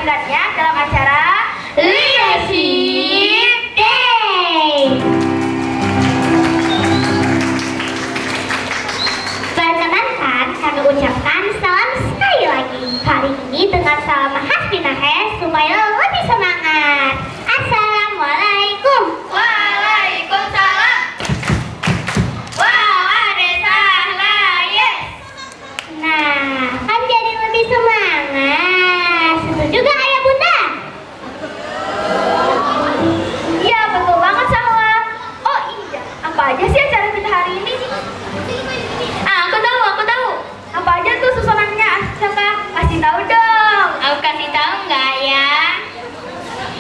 kehadirannya dalam acara Leadership Day. Perkenalkan, kami ucapkan salam sekali lagi. Kali ini dengan salam khas Binahes supaya lebih semangat. Assalamualaikum. Waalaikumsalam. Wow, ada salah, yes. Nah, kan jadi lebih semangat. Setuju gak ayah bunda? Iya, betul banget Sahla. Oh iya, apa aja sih acara kita hari ini? Aku tahu. Apa aja tuh susunannya? Siapa? Kasih tahu dong. Aku kasih tahu nggak ya?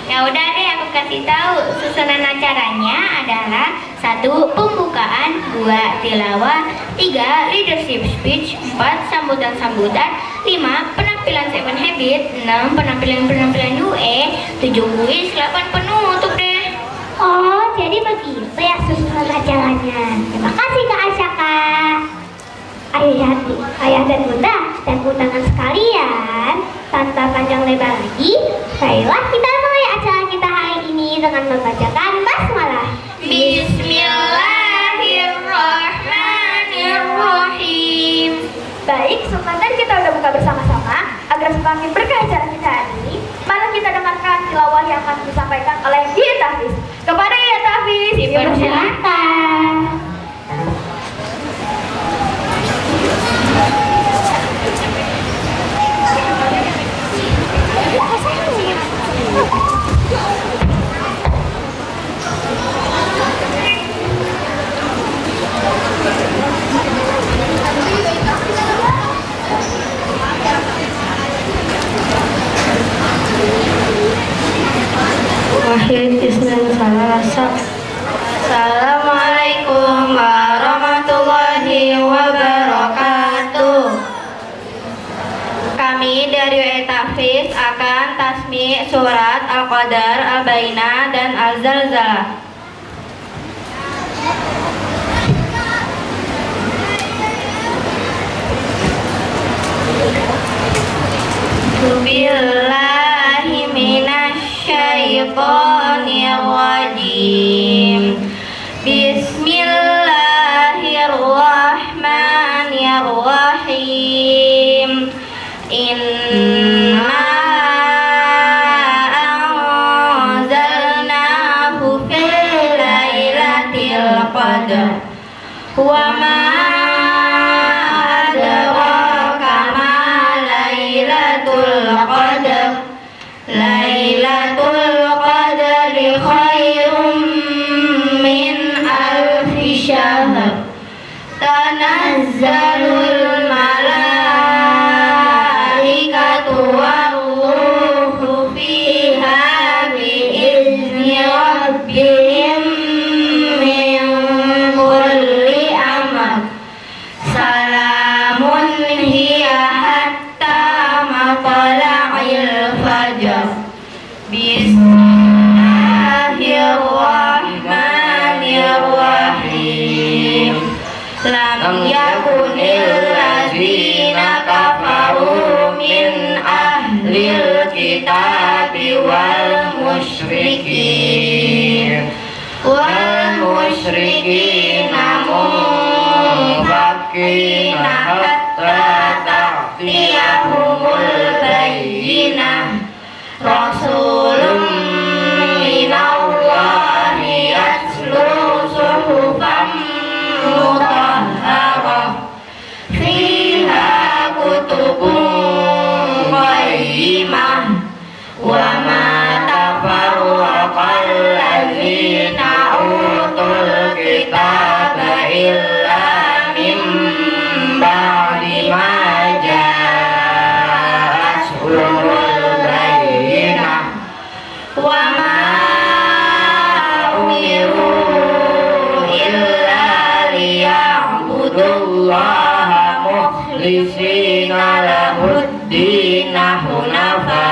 Ya udah deh, aku kasih tahu. Susunan acaranya adalah 1. Pembukaan, 2. Tilawah, 3. Leadership speech, 4. Sambutan-sambutan, 5. Penampilan 7 habit, 6. Penampilan UE, 7. Kuis, 8. Penutup deh. Oh, jadi begitu ya susunan acaranya. Terima kasih Kak Asyaka. Ayah dan bunda dan undangan sekalian, tanpa panjang lebar lagi, baiklah kita mulai acara kita hari ini dengan membacakan basmalah. Bismillahirrahmanirrahim. Baik, sekarang kita udah buka bersama-sama agar semakin berkah acara kita hari ini. Mari kita dengarkan tilawah yang akan disampaikan oleh Yaya Tahfiz. Kepada Yaya Tahfiz, dipersilakan. Wahid Isnan Salasa. Assalamualaikum warahmatullahi wabarakatuh. Kami dari Yaya Tahfiz akan tasmi surat Al-Qadar, Al-Bainah, dan Al-Zalzalah. Billahi minasyaitonirrajim. Bismillahirrahmanirrahim. Inna anzalnahu fi lailatil qadar wa ma adraka ma lailatul qadar. Lailatul qadri khairum min alfi syahr. Tanazzalul malaikatu war-ruhu fiha biizni rabbihim min kulli amr. Salamun hiya hatta matla'il fajr. Bismillahirrahmanirrahim. Lam yakunil ladzina kafaru min ahlil kitabi wal musyrikin munfakina hatta ta'tiyahumul bayyinah. Rasulun minallahi yatlu suhufan mutahharah fiha kutubun qayyimah wa ma tafarraqal ladzina utul kitaba illa min ba'di ma ja'atuhumul bayyinah wa ma umiru illa liya'budullaha mukhlisina lahud-din hunafa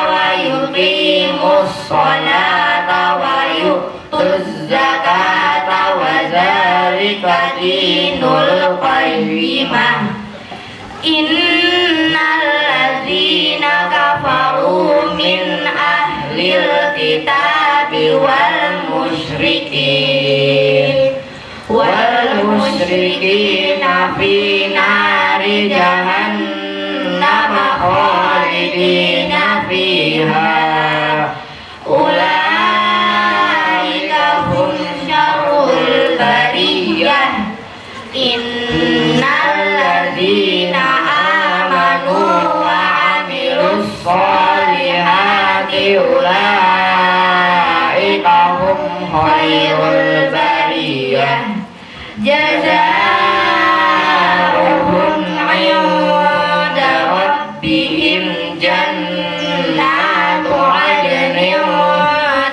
wa yuqimus sholata wa yu'tuz zakata wa zalika dinul qayyimah. Innal ladzina kafaru min ahlil kitabi wal musyrikina fi nari jahannam khalidina fiha ulaika hum syarrul bariyah. Innal ladzina amanu wa amilus sholihati ulaika hum khairul bariyah. Jazaohum 'inda rabbihim jannatu 'adnin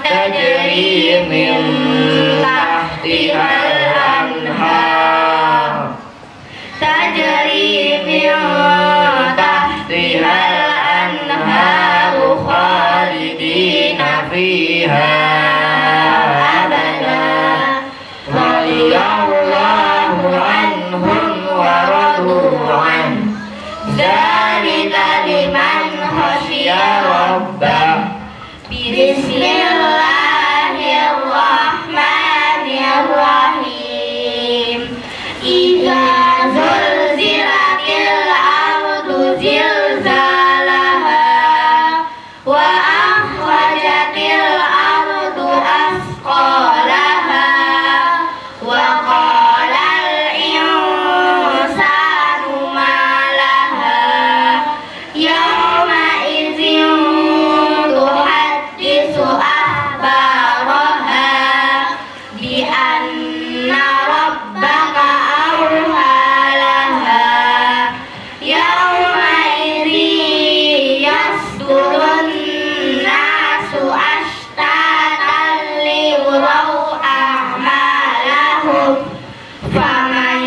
tajri min tahtihal anhar khalidina fiha abada radiyallahu anhum wa radu an dzalika liman khasyiya rabbah. Bismillahirrahmanirrahim. Idza zulzilatil ardu zilzalaha wa akhrajatil ardu asqalaha wa qalal insanu ma laha yawma idzin tuhaddisu akhbaraha bi anna rabbaka awha laha yawma idzin yasdurun nasu ashtatan liyuraw a'malahum faman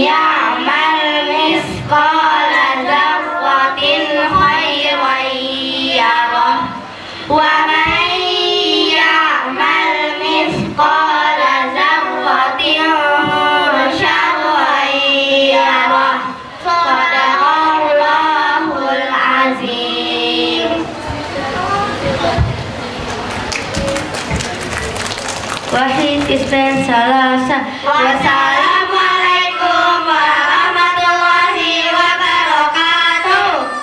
ya'mal misqala dzarratin khairan yarah wa man ya'mal misqala dzarratin syarran yarah. Shadaqallahul azim. Wahid Islam Salasa. Wassalamualaikum warahmatullahi wabarakatuh.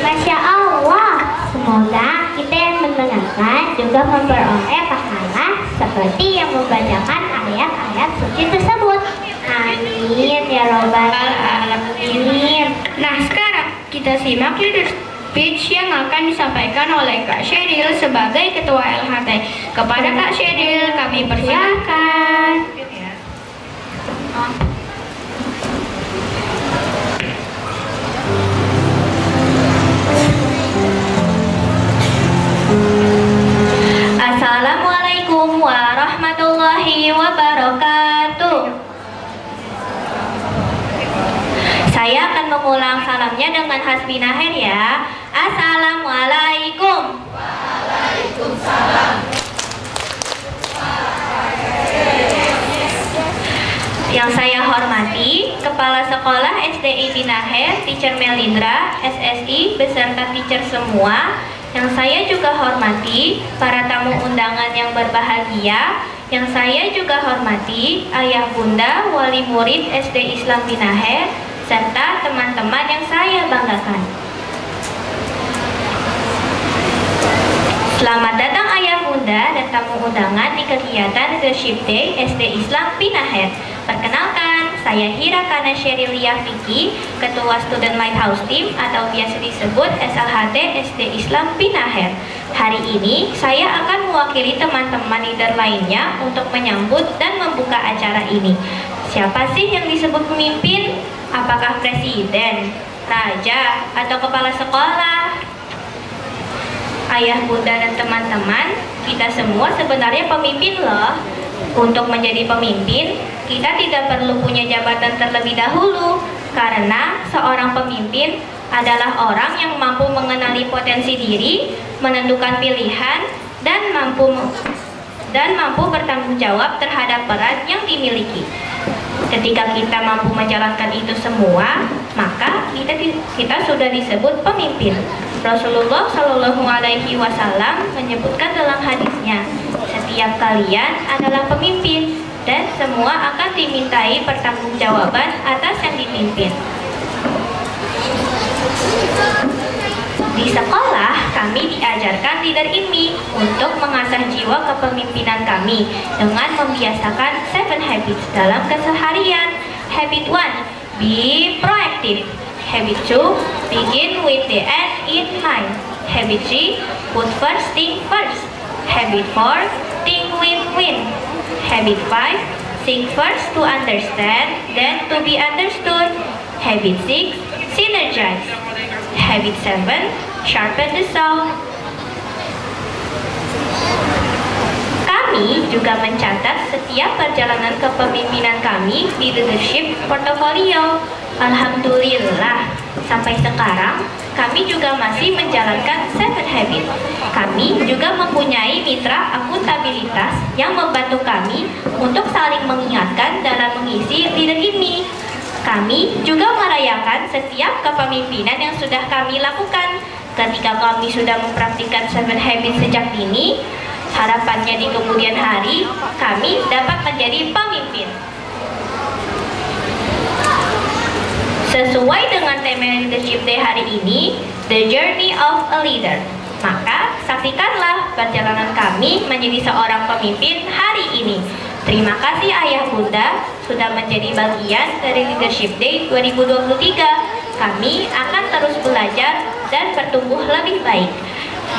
Masya Allah, semoga kita yang mendengarkan juga memperoleh pahala seperti yang membacakan ayat-ayat suci tersebut. Amin ya robbal alamin. Nah, sekarang kita simak leader speech yang akan disampaikan oleh Kak Sheryl sebagai Ketua LHT. Kepada Kak Sheryl kami persilakan. Assalamualaikum warahmatullahi wabarakatuh. Saya akan mengulang salamnya dengan Hasbinaher ya. Assalamualaikum. Waalaikumsalam. Yang saya hormati Kepala Sekolah SDI Binaher, Teacher Melindra, SSI, beserta teacher semua. Yang saya juga hormati para tamu undangan yang berbahagia. Yang saya juga hormati ayah bunda, wali murid SD Islam Binaher, serta teman-teman yang saya banggakan. Selamat datang ayah bunda dan tamu undangan di kegiatan Leadership Day SD Islam Binaher. Perkenalkan, saya Hirakana Sherylia Vicky, Ketua Student Lighthouse Team atau biasa disebut SLHT SD Islam Binaher. Hari ini saya akan mewakili teman-teman leader lainnya untuk menyambut dan membuka acara ini. Siapa sih yang disebut pemimpin? Apakah presiden, raja, atau kepala sekolah? Ayah bunda dan teman-teman, kita semua sebenarnya pemimpin loh. Untuk menjadi pemimpin, kita tidak perlu punya jabatan terlebih dahulu, karena seorang pemimpin adalah orang yang mampu mengenali potensi diri, menentukan pilihan, dan mampu bertanggung jawab terhadap peran yang dimiliki. Ketika kita mampu menjalankan itu semua, maka kita sudah disebut pemimpin. Rasulullah Shallallahu Alaihi Wasallam menyebutkan dalam hadisnya, setiap kalian adalah pemimpin dan semua akan dimintai pertanggungjawaban atas yang dipimpin. Di sekolah, kami diajarkan leader ilmi untuk mengasah jiwa kepemimpinan kami dengan membiasakan 7 habits dalam keseharian. Habit 1, be proactive. Habit 2, begin with the end in mind. Habit 3, put first thing first. Habit 4, think win-win. Habit 5, think first to understand, then to be understood. Habit 6, synergize. Habit 7, sharpen the saw. Kami juga mencatat setiap perjalanan kepemimpinan kami di leadership portfolio. Alhamdulillah, sampai sekarang kami juga masih menjalankan 7 habits. Kami juga mempunyai mitra akuntabilitas yang membantu kami untuk saling mengingatkan dalam mengisi leader ini. Kami juga merayakan setiap kepemimpinan yang sudah kami lakukan. Ketika kami sudah mempraktikkan 7 habits sejak dini, harapannya di kemudian hari kami dapat menjadi pemimpin. Sesuai dengan tema Leadership Day hari ini, The Journey of a Leader, maka saksikanlah perjalanan kami menjadi seorang pemimpin hari ini. Terima kasih Ayah Bunda sudah menjadi bagian dari Leadership Day 2023. Kami akan terus belajar dan bertumbuh lebih baik.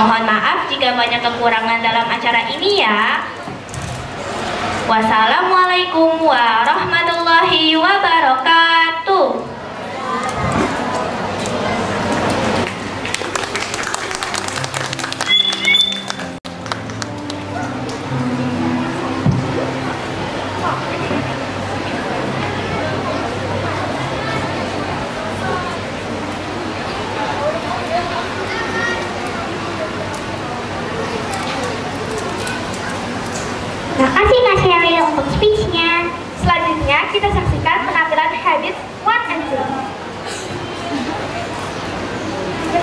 Mohon maaf jika banyak kekurangan dalam acara ini ya. Wassalamualaikum warahmatullahi wabarakatuh. Makasih Kak Sheryl untuk speech-nya. Selanjutnya kita saksikan penampilan habits 1 and 2.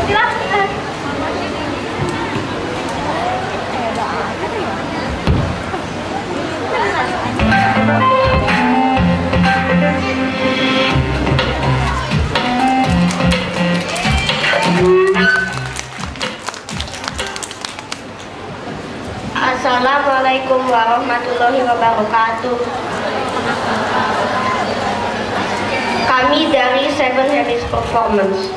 Silakan. Assalamualaikum warahmatullahi wabarakatuh. Kami dari 7 Habits Performance.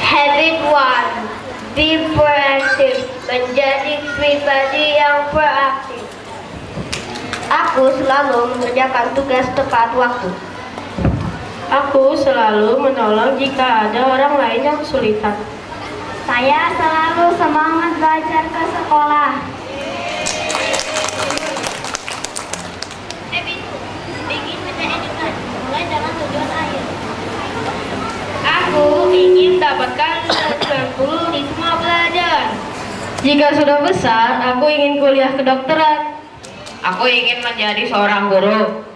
Habit 1, be proactive. Menjadi pribadi yang proaktif. Aku selalu mengerjakan tugas tepat waktu. Aku selalu menolong jika ada orang lain yang kesulitan. Saya selalu semangat belajar ke sekolah. Habit 2, begin with the end in mind. Mulai dengan tujuan akhir. Aku ingin dapatkan 90 di semua pelajaran. Jika sudah besar, aku ingin kuliah kedokteran. Aku ingin menjadi seorang guru.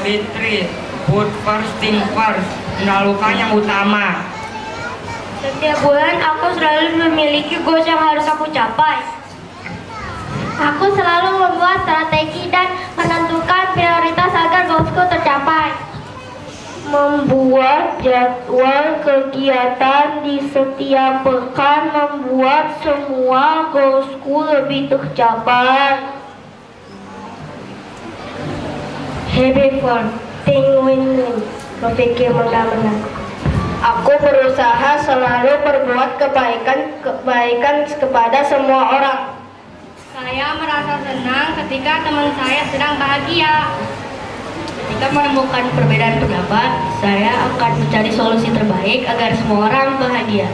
habit 3. Put first thing first. Melakukan yang utama. Setiap bulan aku selalu memiliki goals yang harus aku capai. Aku selalu membuat strategi dan menentukan prioritas agar goalsku tercapai. Membuat jadwal kegiatan di setiap pekan membuat semua goalsku lebih tercapai. Happy fun, think win-win, berpikir menang-menang. Aku berusaha selalu berbuat kebaikan kepada semua orang. Saya merasa senang ketika teman saya sedang bahagia. Ketika menemukan perbedaan pendapat, saya akan mencari solusi terbaik agar semua orang bahagia.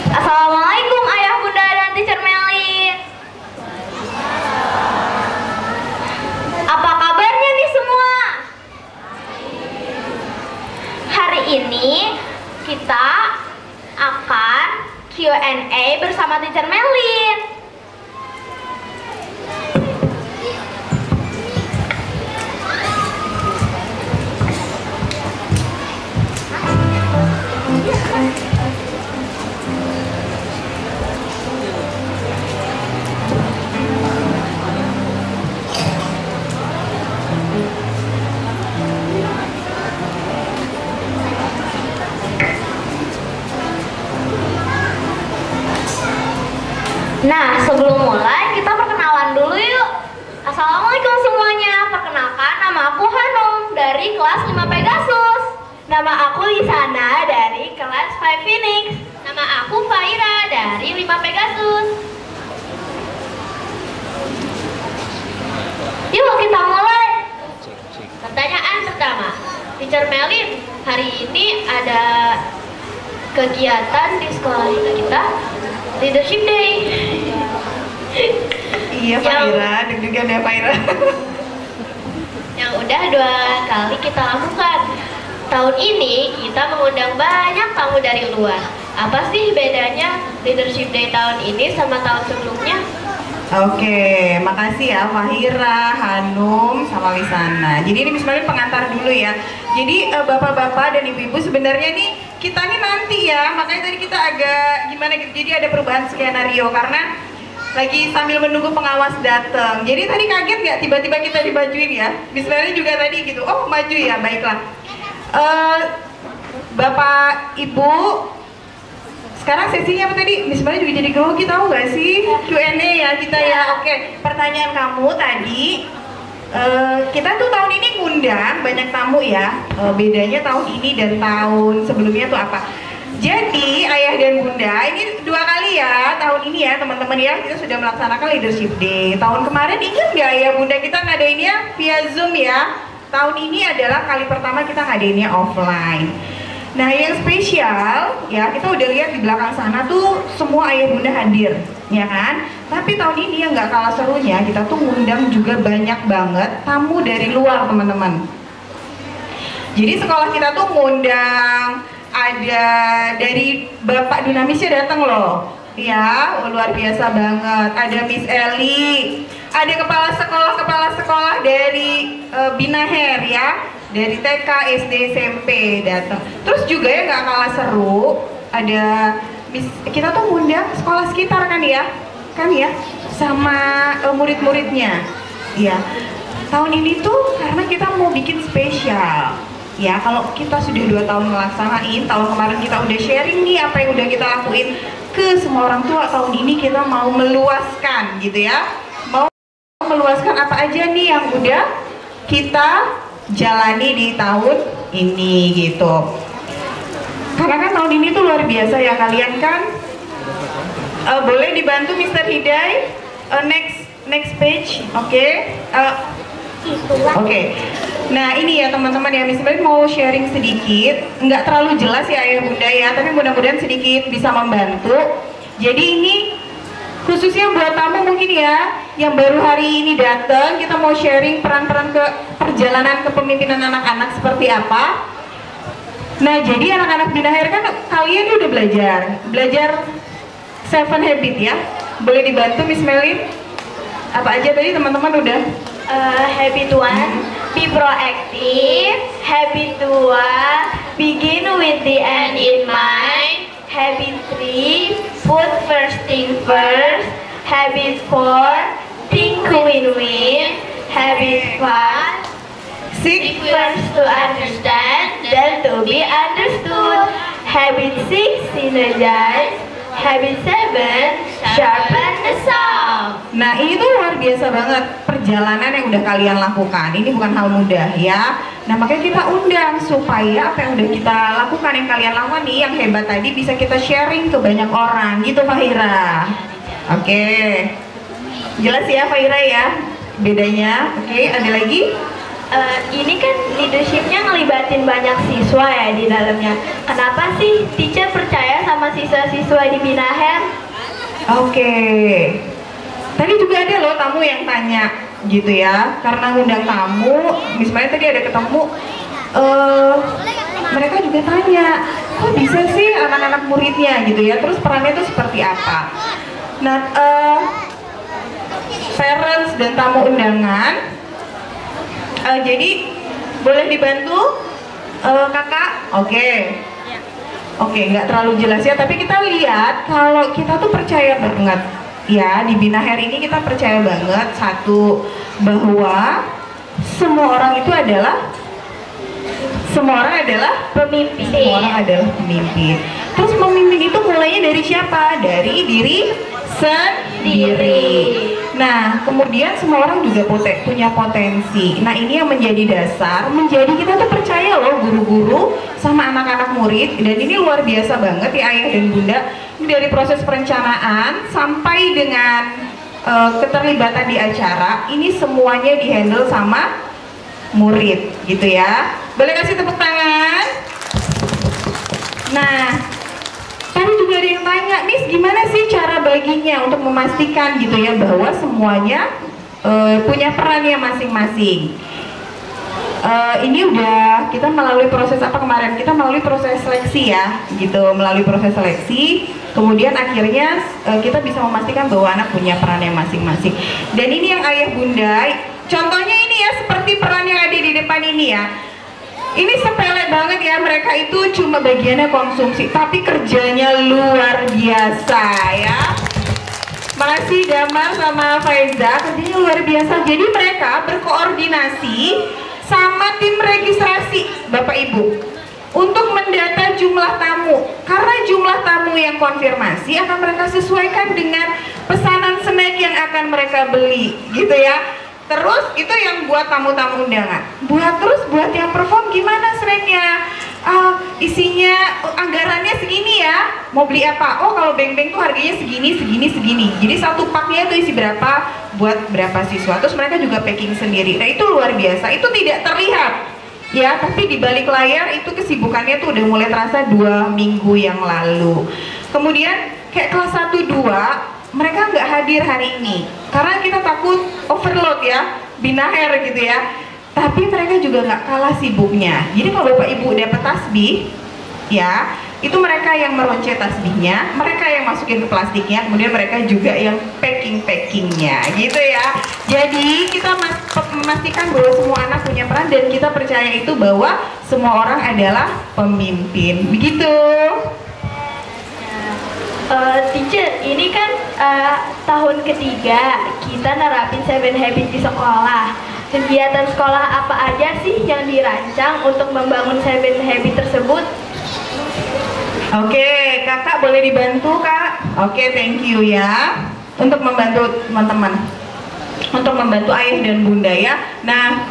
Assalamualaikum ayah bunda dan teacher Melin. Apa kabarnya nih semua? Hari ini kita akan Q&A bersama teacher Melin. Nah, sebelum mulai kita perkenalan dulu yuk. Assalamualaikum semuanya. Perkenalkan, nama aku Hanum dari kelas 5 Pegasus. Nama aku Lisana dari kelas 5 Phoenix. Nama aku Faira dari 5 Pegasus. Yuk kita mulai. Pertanyaan pertama, Teacher Melin, hari ini ada kegiatan di sekolah kita, Leadership Day. Iya Faira, deg-degan ya Faira. Yang udah 2 kali kita lakukan. Tahun ini kita mengundang banyak tamu dari luar. Apa sih bedanya Leadership Day tahun ini sama tahun sebelumnya? Oke, makasih ya Fahira, Hanum, sama Lisana. Jadi ini Miss Melin pengantar dulu ya. Jadi bapak-bapak dan ibu-ibu sebenarnya nih kita nih nanti ya, makanya tadi kita agak gimana gitu. Jadi ada perubahan skenario karena lagi sambil menunggu pengawas datang. Jadi tadi kaget nggak tiba-tiba kita dimajuin ya? Miss Melin juga tadi gitu. Oh maju ya, baiklah. Bapak, Ibu. Sekarang sesinya apa tadi? Miss Melin juga jadi grogi, tahu gak sih? Q&A ya kita ya. Oke, pertanyaan kamu tadi, kita tuh tahun ini ngundang banyak tamu ya. Bedanya tahun ini dan tahun sebelumnya tuh apa? Jadi ayah dan bunda ini 2 kali ya tahun ini ya teman-teman ya, kita sudah melaksanakan Leadership Day. Tahun kemarin ingat nggak ayah bunda kita ngadainnya via Zoom ya? Tahun ini adalah kali pertama kita ngadainnya offline. Nah yang spesial ya, kita udah lihat di belakang sana tuh semua ayah bunda hadir ya kan. Tapi tahun ini yang nggak kalah serunya, kita tuh ngundang juga banyak banget tamu dari luar teman-teman. Jadi sekolah kita tuh ngundang, ada dari Bapak Dunamisnya datang loh ya, luar biasa banget. Ada Miss Eli, ada kepala sekolah dari Binaher ya, dari TK, SD, SMP datang. Terus juga ya nggak kalah seru, ada kita tuh ngundang sekolah sekitar kan ya, sama murid-muridnya. Ya, tahun ini tuh karena kita mau bikin spesial. Ya, kalau kita sudah 2 tahun ngelaksanain, tahun kemarin kita udah sharing nih apa yang udah kita lakuin ke semua orang tua, tahun ini kita mau meluaskan gitu ya. Mau meluaskan apa aja nih yang udah kita jalani di tahun ini gitu. Karena kan tahun ini tuh luar biasa ya kalian kan. Boleh dibantu Mr. Hidai, next page, oke? Oke. Nah ini ya teman-teman ya, Miss Melin mau sharing sedikit, nggak terlalu jelas ya ayah bunda ya, tapi mudah-mudahan sedikit bisa membantu. Jadi ini khususnya buat tamu mungkin ya, yang baru hari ini datang, kita mau sharing peran-peran ke perjalanan kepemimpinan anak-anak seperti apa. Nah jadi anak-anak Binaher kan kalian udah belajar 7 habit ya. Boleh dibantu Miss Melin? Apa aja tadi teman-teman udah? Habit 1, be proactive. Habit 2, begin with the end in mind. Habit 3, put first thing first. Habit 4, think win-win. Habit 5, seek first to understand, then to be understood. Habit 6, synergize. Habit 7, sharpen the saw. Nah ini tuh luar biasa banget perjalanan yang udah kalian lakukan. Ini bukan hal mudah ya. Nah makanya kita undang supaya apa yang udah kita lakukan, yang kalian lakukan nih, yang hebat tadi bisa kita sharing ke banyak orang gitu Fahira. Oke, jelas ya Fahira ya bedanya. Oke, ada lagi? Ini kan leadershipnya ngelibatin banyak siswa ya di dalamnya. Kenapa sih teacher percaya sama siswa-siswa di Binaher? Oke. Tadi juga ada loh tamu yang tanya gitu ya. Karena ngundang tamu, misalnya tadi ada ketemu, mereka juga tanya, kok bisa sih anak-anak muridnya gitu ya. Terus perannya itu seperti apa? Nah, parents dan tamu undangan. Jadi boleh dibantu kakak? Oke. Oke, nggak terlalu jelas ya, tapi kita lihat kalau kita tuh percaya banget ya, di Binaher ini kita percaya banget satu, bahwa semua orang adalah pemimpin. Semua orang adalah pemimpin. Terus pemimpin itu mulainya dari siapa? Dari diri sendiri. Nah, kemudian semua orang juga punya potensi. Nah, ini yang menjadi dasar, menjadi kita tuh percaya loh guru-guru sama anak-anak murid. Dan ini luar biasa banget ya ayah dan bunda. Ini dari proses perencanaan sampai dengan keterlibatan di acara, ini semuanya dihandle sama murid gitu ya. Boleh kasih tepuk tangan? Nah, tadi juga ada yang tanya, Miss gimana sih cara baginya untuk memastikan gitu ya bahwa semuanya punya perannya masing-masing. Ini udah kita melalui proses apa kemarin? Kita melalui proses seleksi ya, gitu. Melalui proses seleksi, kemudian akhirnya kita bisa memastikan bahwa anak punya perannya masing-masing. Dan ini yang ayah bunda, contohnya ini ya seperti peran yang ada di depan ini ya. Ini sepele banget ya, mereka itu cuma bagiannya konsumsi, tapi kerjanya luar biasa ya. Makasih Damar sama Faiza, kerjanya luar biasa. Jadi mereka berkoordinasi sama tim registrasi Bapak Ibu untuk mendata jumlah tamu. Karena jumlah tamu yang konfirmasi akan mereka sesuaikan dengan pesanan snack yang akan mereka beli gitu ya. Terus itu yang buat tamu-tamu undangan. Buat yang perform gimana snacknya? Isinya anggarannya segini ya. Mau beli apa? Oh kalau beng-beng tuh harganya segini. Jadi satu paknya itu isi berapa buat berapa siswa. Terus mereka juga packing sendiri. Nah itu luar biasa. Itu tidak terlihat ya, tapi di balik layar itu kesibukannya tuh udah mulai terasa 2 minggu yang lalu. Kemudian kayak kelas 1-2 mereka nggak hadir hari ini karena kita takut overload ya, Binaher gitu ya. Tapi mereka juga nggak kalah sibuknya. Jadi kalau Bapak Ibu dapat tasbih ya, itu mereka yang meronce tasbihnya, mereka yang masukin ke plastiknya, kemudian mereka juga yang packingnya gitu ya. Jadi kita memastikan bahwa semua anak punya peran dan kita percaya itu bahwa semua orang adalah pemimpin. Begitu. Teacher, ini kan tahun ketiga kita nerapin 7 Habits di sekolah. Kegiatan sekolah apa aja sih yang dirancang untuk membangun 7 Habits tersebut? Oke, kakak boleh dibantu kak? Oke, thank you ya untuk membantu teman-teman, untuk membantu ayah dan bunda ya. Nah,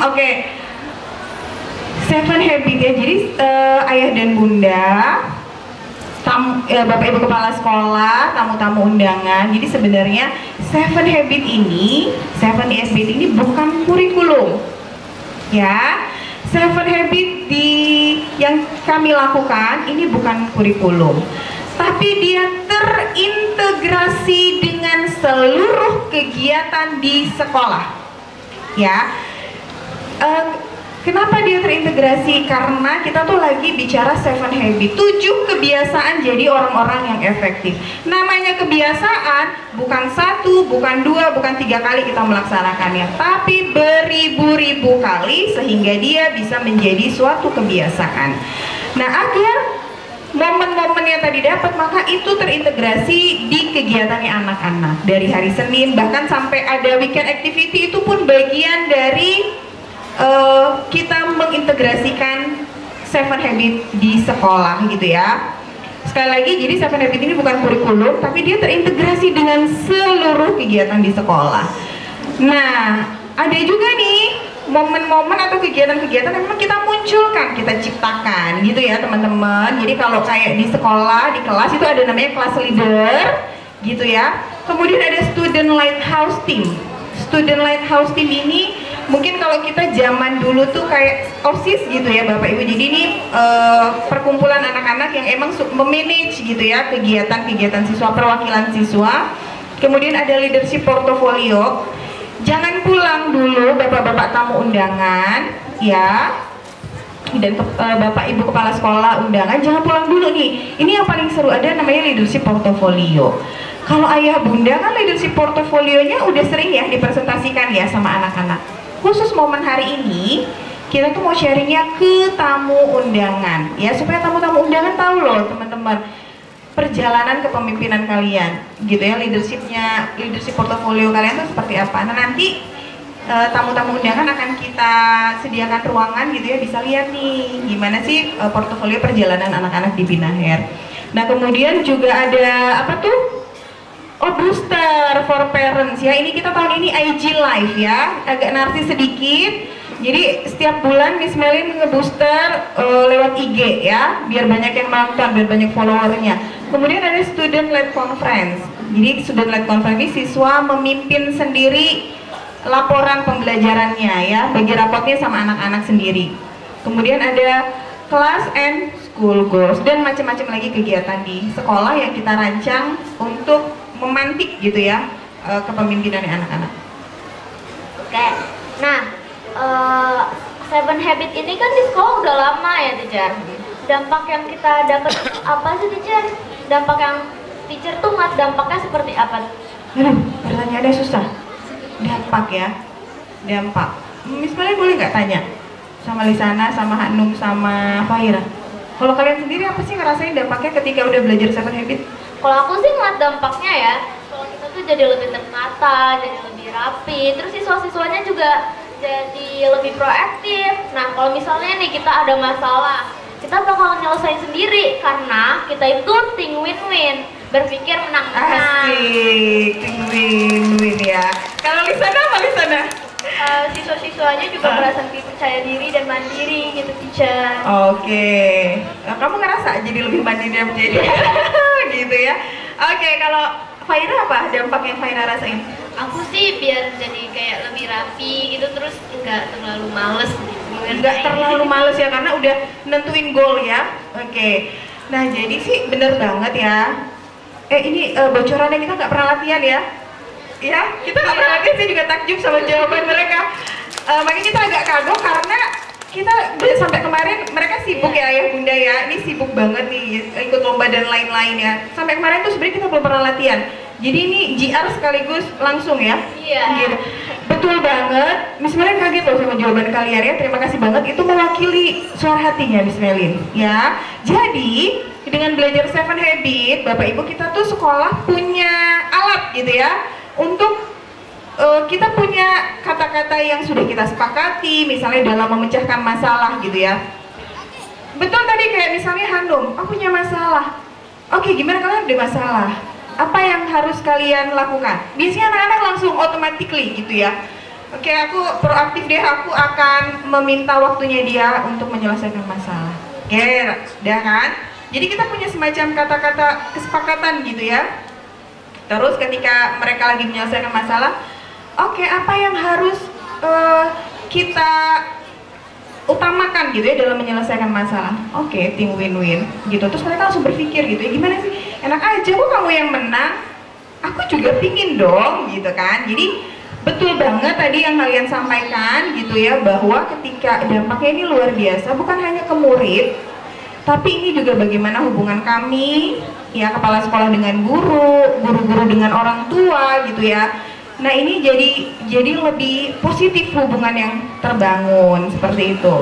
oke. Seven habit ya. Jadi ayah dan bunda, bapak ibu kepala sekolah, tamu-tamu undangan. Jadi sebenarnya seven habit ini bukan kurikulum, ya. Seven habit yang kami lakukan ini bukan kurikulum, tapi dia terintegrasi dengan seluruh kegiatan di sekolah, ya. Kenapa dia terintegrasi? Karena kita tuh lagi bicara 7 habit, 7 kebiasaan jadi orang-orang yang efektif. Namanya kebiasaan bukan 1, bukan 2, bukan 3 kali kita melaksanakannya, tapi beribu-ribu kali sehingga dia bisa menjadi suatu kebiasaan. Nah, agar momen-momen yang tadi dapat, maka itu terintegrasi di kegiatannya anak-anak dari hari Senin, bahkan sampai ada weekend activity, itu pun bagian dari kita mengintegrasikan 7 habit di sekolah gitu ya. Sekali lagi, jadi 7 habit ini bukan kurikulum, tapi dia terintegrasi dengan seluruh kegiatan di sekolah. Nah, ada juga nih momen-momen atau kegiatan-kegiatan yang memang kita munculkan, kita ciptakan gitu ya teman-teman. Jadi kalau kayak di sekolah, di kelas itu ada namanya class leader gitu ya. Kemudian ada student lighthouse team. Student lighthouse team ini mungkin kalau kita zaman dulu tuh kayak OSIS gitu ya Bapak Ibu. Jadi ini perkumpulan anak-anak yang emang memanage gitu ya kegiatan-kegiatan siswa, perwakilan siswa. Kemudian ada leadership portfolio. Jangan pulang dulu Bapak-bapak tamu undangan ya, dan Bapak Ibu kepala sekolah undangan, jangan pulang dulu nih. Ini yang paling seru, ada namanya leadership portfolio. Kalau ayah bunda kan leadership portofolionya udah sering ya dipresentasikan ya sama anak-anak. Khusus momen hari ini kita tuh mau sharingnya ke tamu undangan ya, supaya tamu-tamu undangan tahu loh teman-teman perjalanan kepemimpinan kalian gitu ya, leadership portofolio kalian tuh seperti apa. Nah, nanti tamu-tamu undangan akan kita sediakan ruangan gitu ya, bisa lihat nih gimana sih portofolio perjalanan anak-anak di Binaher. Nah, kemudian juga ada apa tuh? Oh, booster for parents ya. Ini kita tahun ini IG live ya, agak narsis sedikit. Jadi setiap bulan Miss Melin ngebooster lewat IG ya, biar banyak yang nonton, biar banyak followernya. Kemudian ada student led conference. Jadi student led conference ini siswa memimpin sendiri laporan pembelajarannya ya, bagi rapotnya sama anak-anak sendiri. Kemudian ada class and school goals dan macam-macam lagi kegiatan di sekolah yang kita rancang untuk memantik gitu ya kepemimpinan anak-anak. Oke, nah 7 habit ini kan di sekolah udah lama ya teacher. Dampak yang kita dapat apa sih teacher? Dampak yang teacher tuh dampaknya seperti apa? Aduh, pertanyaannya susah. Dampak ya, dampak. Miss Melin boleh nggak tanya sama Lisana, sama Hanum, sama Fahira? Kalau kalian sendiri apa sih ngerasain dampaknya ketika udah belajar 7 habit? Kalau aku sih ngeliat dampaknya ya, kalau kita tuh jadi lebih tertata, jadi lebih rapi, terus siswa-siswanya juga jadi lebih proaktif. Nah, kalau misalnya nih kita ada masalah, kita bakal nyelesain sendiri karena kita itu think win-win, berpikir menang-menang. Asik, think win-win ya. Kalau Lisana apa Lisana? Siswa-siswanya juga merasa lebih percaya diri dan mandiri gitu teacher. Oke, kamu ngerasa jadi lebih mandiri dan percaya diri gitu ya. Oke, kalau Fahira apa dampak yang Fahira rasain? Aku sih biar jadi kayak lebih rapi gitu, terus nggak terlalu males gitu. Nggak terlalu males ya, karena udah nentuin goal ya. Oke, nah jadi sih bener banget ya. Ini bocorannya kita nggak pernah latihan ya. Ya, kita nggak pernah latihan, sih juga takjub sama jawaban mereka. Makanya kita agak kagok karena kita sampai kemarin mereka sibuk ya ayah bunda ya, ini sibuk banget nih ikut lomba dan lain-lain ya. Sampai kemarin tuh sebenarnya kita belum pernah latihan. Jadi ini GR sekaligus langsung ya. Iya. Gitu. Betul banget. Miss Melin kaget loh sama jawaban kalian ya. Terima kasih banget, itu mewakili suara hatinya Miss Melin ya. Jadi dengan belajar 7 habit, Bapak Ibu kita tuh sekolah punya alat gitu ya untuk kita punya kata-kata yang sudah kita sepakati, misalnya dalam memecahkan masalah gitu ya. Betul tadi kayak misalnya Hanum, aku punya masalah. Oke, gimana kalian ada masalah? Apa yang harus kalian lakukan? Biasanya anak-anak langsung automatically gitu ya. Oke, aku proaktif deh, aku akan meminta waktunya dia untuk menyelesaikan masalah. Oke, udah kan? Jadi kita punya semacam kata-kata kesepakatan gitu ya. Terus ketika mereka lagi menyelesaikan masalah, oke, apa yang harus kita utamakan gitu ya dalam menyelesaikan masalah. Oke, tim win-win gitu. Terus mereka langsung berpikir gitu ya, gimana sih? Enak aja kok kamu yang menang, aku juga pingin dong gitu kan. Jadi betul banget tadi yang kalian sampaikan gitu ya, bahwa ketika dampaknya ini luar biasa, bukan hanya ke murid, tapi ini juga bagaimana hubungan kami ya, kepala sekolah dengan guru, guru-guru dengan orang tua gitu ya. Nah, ini jadi lebih positif hubungan yang terbangun seperti itu.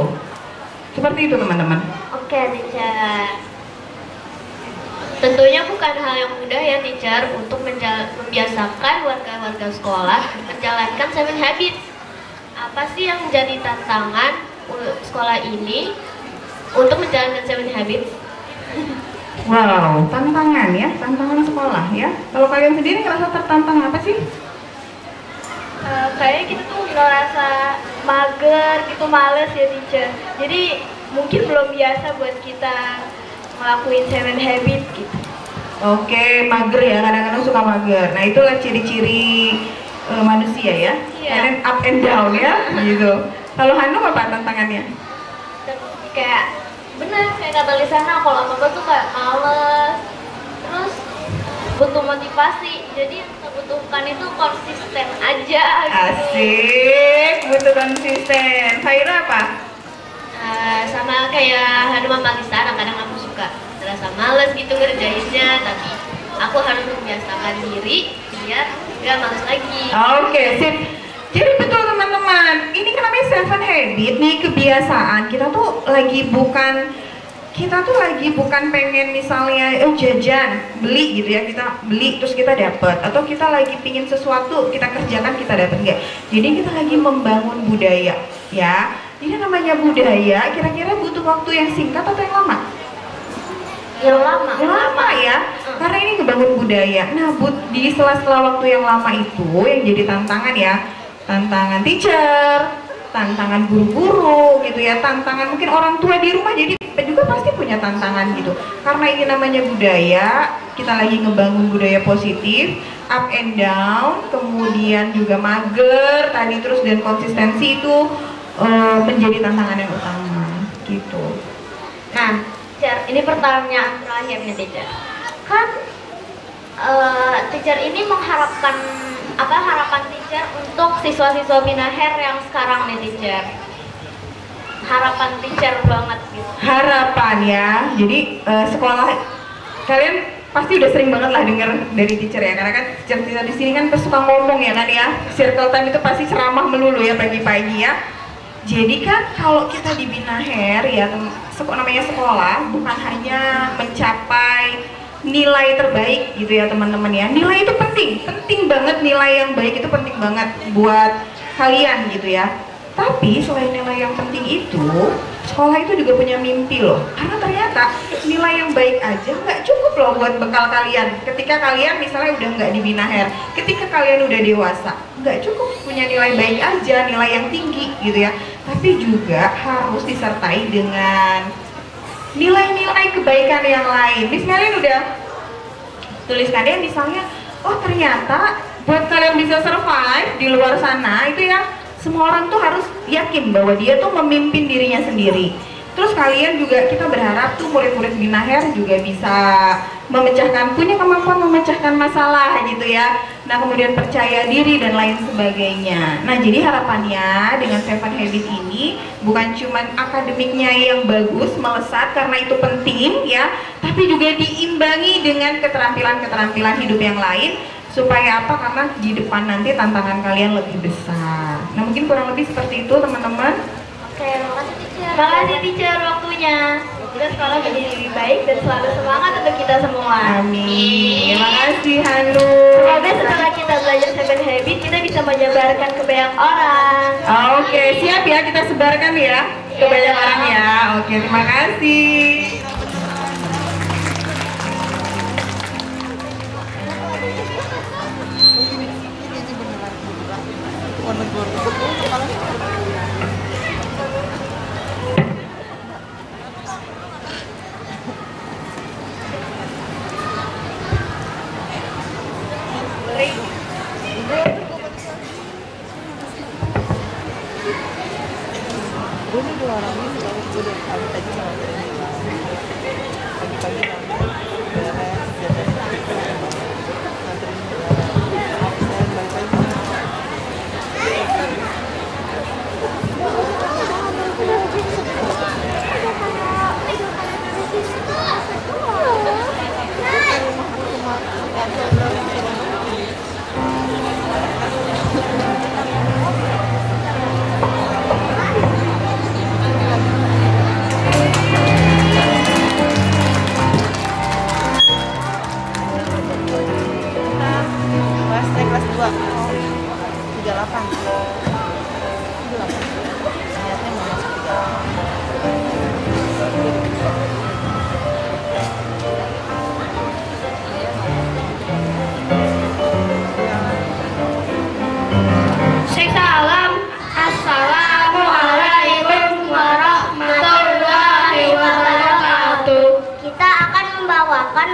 Seperti itu teman-teman. Oke, teacher. Tentunya bukan hal yang mudah ya, teacher, untuk membiasakan warga-warga sekolah menjalankan 7 Habits. Apa sih yang menjadi tantangan sekolah ini untuk menjalankan 7 Habits? Wow, tantangan ya, tantangan sekolah ya. Kalau kalian sendiri ngerasa tertantang apa sih? Kayaknya kita tuh ngerasa mager gitu, males ya teacher. Jadi mungkin belum biasa buat kita ngelakuin 7 Habits gitu. Oke, mager ya, kadang-kadang suka mager. Nah, itulah ciri-ciri manusia ya. Iya. Kalian up and down ya, gitu. Kalau Hanum apa tantangannya? Kayak bener kayak kata Lisana, kalau apa-apa tuh kayak males. Terus butuh motivasi. Jadi yang kita butuhkan itu konsisten aja gitu. Asik, butuh konsisten. Faira apa? Sama kayak Hanum sama Lisana, kadang aku suka terasa males gitu ngerjainnya, tapi aku harus membiasakan diri biar nggak males lagi. Oke, sip. Jadi betul teman-teman, ini kan namanya 7 Habit nih, kebiasaan. Kita tuh lagi bukan pengen misalnya jajan, beli gitu ya, kita beli terus kita dapat, atau kita lagi pingin sesuatu kita kerjakan kita dapat, enggak. Jadi kita lagi membangun budaya ya. Ini namanya budaya, kira-kira butuh waktu yang singkat atau yang lama? Yang lama. Lama ya, karena ini ngebangun budaya. Nah, di sela-sela waktu yang lama itu yang jadi tantangan ya, tantangan teacher, tantangan guru-guru gitu ya, tantangan mungkin orang tua di rumah, jadi juga pasti punya tantangan gitu. Karena ini namanya budaya, kita lagi ngebangun budaya positif, up and down, kemudian juga mager tadi terus, dan konsistensi itu menjadi tantangan yang utama gitu. Nah, teacher, ini pertanyaan terakhir nih, teacher. Kan teacher ini mengharapkan apa, harapan teacher untuk siswa-siswa Binaher yang sekarang nih, teacher? Harapan teacher banget gitu. Harapan ya, jadi sekolah kalian pasti udah sering banget lah dengar dari teacher ya, karena kan teacher di sini kan suka ngomong ya kan ya, circle time itu pasti ceramah melulu ya pagi-pagi ya. Jadi kan kalau kita di Binaher ya, namanya sekolah bukan hanya mencapai nilai terbaik gitu ya teman-teman ya. Nilai itu penting banget, nilai yang baik itu penting banget buat kalian gitu ya. Tapi selain nilai yang penting itu, sekolah itu juga punya mimpi loh. Karena ternyata nilai yang baik aja nggak cukup loh buat bekal kalian. Ketika kalian misalnya udah nggak di Binaher, ketika kalian udah dewasa, nggak cukup punya nilai baik aja, nilai yang tinggi gitu ya. Tapi juga harus disertai dengan nilai-nilai kebaikan yang lain. Misalnya udah tuliskan ya, misalnya, oh ternyata buat kalian bisa survive di luar sana itu ya, semua orang tuh harus yakin bahwa dia tuh memimpin dirinya sendiri. Terus kalian juga, kita berharap tuh murid-murid Binaher juga bisa punya kemampuan memecahkan masalah gitu ya. Nah, kemudian percaya diri dan lain sebagainya. Nah, jadi harapannya dengan 7 Habit ini bukan cuma akademiknya yang bagus, melesat karena itu penting ya, tapi juga diimbangi dengan keterampilan-keterampilan hidup yang lain. Supaya apa? Karena di depan nanti tantangan kalian lebih besar. Nah, mungkin kurang lebih seperti itu teman-teman. Oke, makasih teacher. Makasih teacher waktunya. Semoga sekolah menjadi lebih baik dan selalu semangat untuk kita semua. Amin. Terima kasih Hanu. Semoga setelah kita belajar 7 Habit, kita bisa menyebarkan ke banyak orang. Oke, siap ya, kita sebarkan ya ke banyak orang ya. Oke, terima kasih.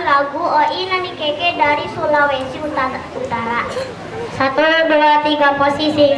Lagu Oi Nani Keke dari Sulawesi Utara. 1, 2, 3 posisi.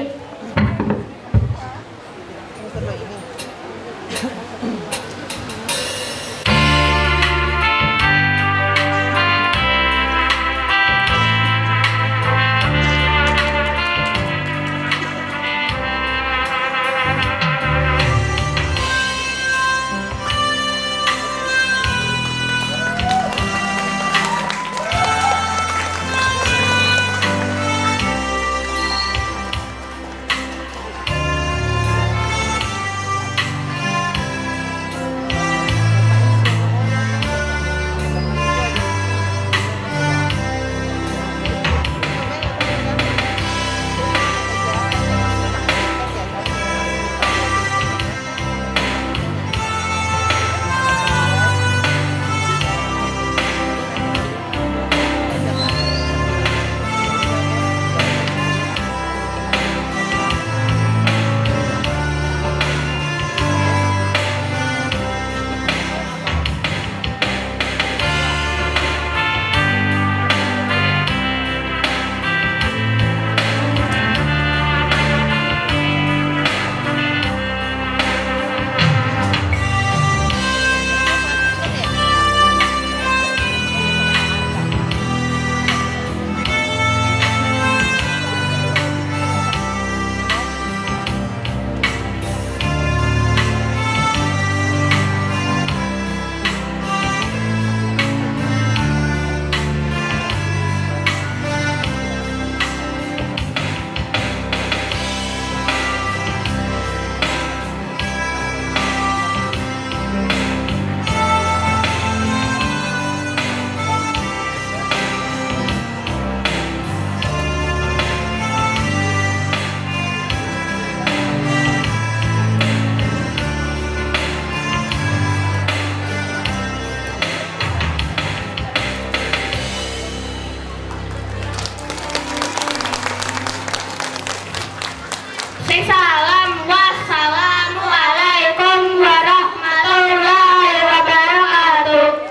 Salam, wassalamualaikum warahmatullahi wabarakatuh.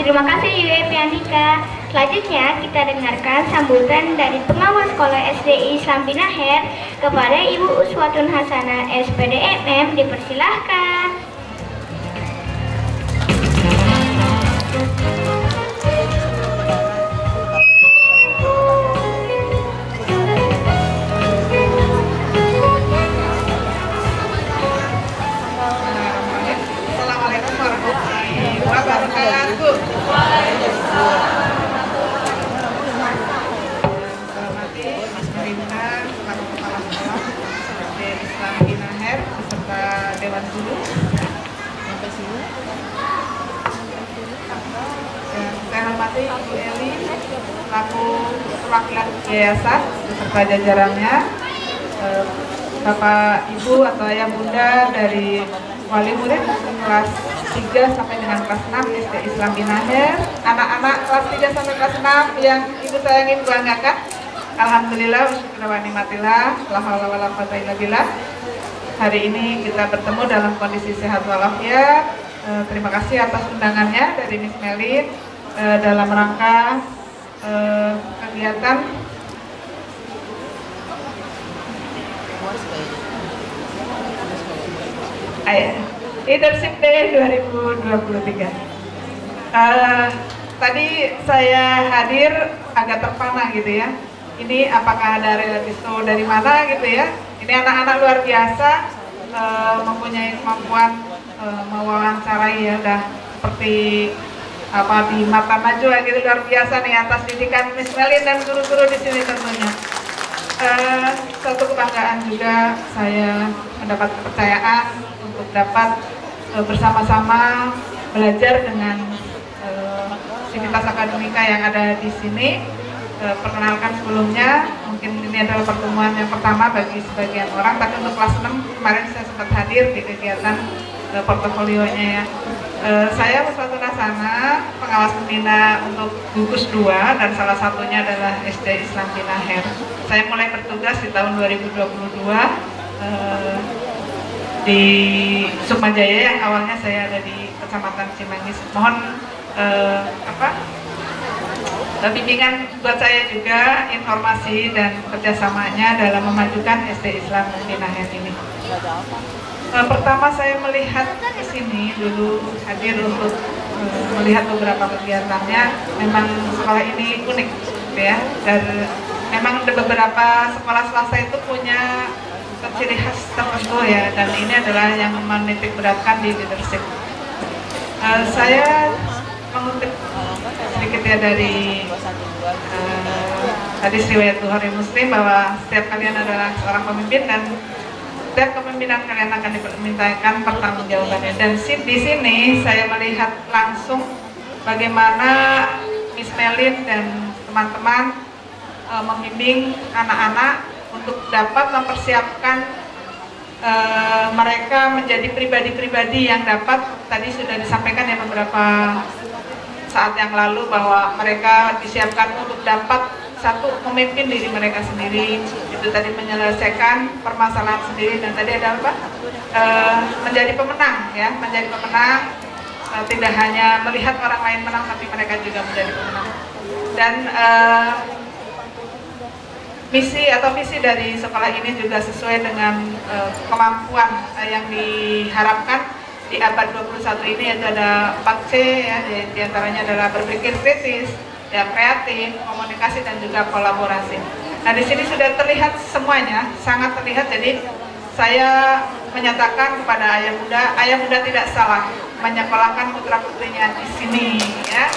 Terima kasih UEP Andika. Selanjutnya kita dengarkan sambutan dari pengawas sekolah SD Islam Pinaher kepada Ibu Uswatun Hasanah SPD MM. Dipersilahkan. perwakilan yayasan beserta jajarannya, Bapak Ibu atau Ayah Bunda dari wali murid kelas 3 sampai dengan kelas 6 SD Islam Binaher, anak-anak kelas 3 sampai kelas 6 yang Ibu sayangin banggakan. Alhamdulillah, syukur wa nikmatillah, la haula wala quwwata illa billah. Hari ini kita bertemu dalam kondisi sehat walafiat. Terima kasih atas undangannya dari Miss Melin dalam rangka kegiatan Leadership Day 2023. Tadi saya hadir agak terpana gitu ya. Ini apakah ada relatif dari mana gitu ya? Ini anak-anak luar biasa, mempunyai kemampuan mewawancarai ya, udah seperti apa di mata najwa gitu, luar biasa nih atas didikan Miss Melin dan guru-guru di sini tentunya. Satu kebanggaan juga saya mendapat kepercayaan untuk dapat bersama-sama belajar dengan sivitas akademika yang ada di sini. Perkenalkan sebelumnya, mungkin ini adalah pertemuan yang pertama bagi sebagian orang, tapi untuk kelas 6 kemarin saya sempat hadir di kegiatan portofolionya ya. Saya Muswatun Hasana, pengawas pembina untuk gugus 2 dan salah satunya adalah SD Islam Binaher. Saya mulai bertugas di tahun 2022 di Sukmajaya yang awalnya saya ada di Kecamatan Cimanggis. Mohon bimbingan buat saya juga, informasi dan kerjasamanya dalam memajukan SD Islam Binaher ini. Pertama saya melihat ke sini dulu, hadir untuk melihat beberapa kegiatannya. Memang sekolah ini unik gitu ya, dan memang beberapa sekolah swasta itu punya ciri khas tertentu ya, dan ini adalah yang menitik beratkan di leadership. Saya mengutip sedikit ya dari hadis riwayat Bukhari Muslim bahwa setiap kalian adalah seorang pemimpin dan setiap kepemimpinan kalian akan dimintakan pertanggungjawabannya. Dan di sini saya melihat langsung bagaimana Miss Melin dan teman-teman membimbing anak-anak untuk dapat mempersiapkan mereka menjadi pribadi-pribadi yang dapat, tadi sudah disampaikan ya beberapa saat yang lalu, bahwa mereka disiapkan untuk dapat satu, memimpin diri mereka sendiri, itu tadi menyelesaikan permasalahan sendiri, dan tadi ada apa? Menjadi pemenang ya, menjadi pemenang, tidak hanya melihat orang lain menang, tapi mereka juga menjadi pemenang. Dan misi atau visi dari sekolah ini juga sesuai dengan kemampuan yang diharapkan di abad 21 ini, yaitu ada 4C ya, diantaranya adalah berpikir kritis, ya, kreatif, komunikasi, dan juga kolaborasi. Nah, di sini sudah terlihat semuanya, sangat terlihat. Jadi saya menyatakan kepada ayah bunda tidak salah menyekolahkan putra putrinya di sini ya.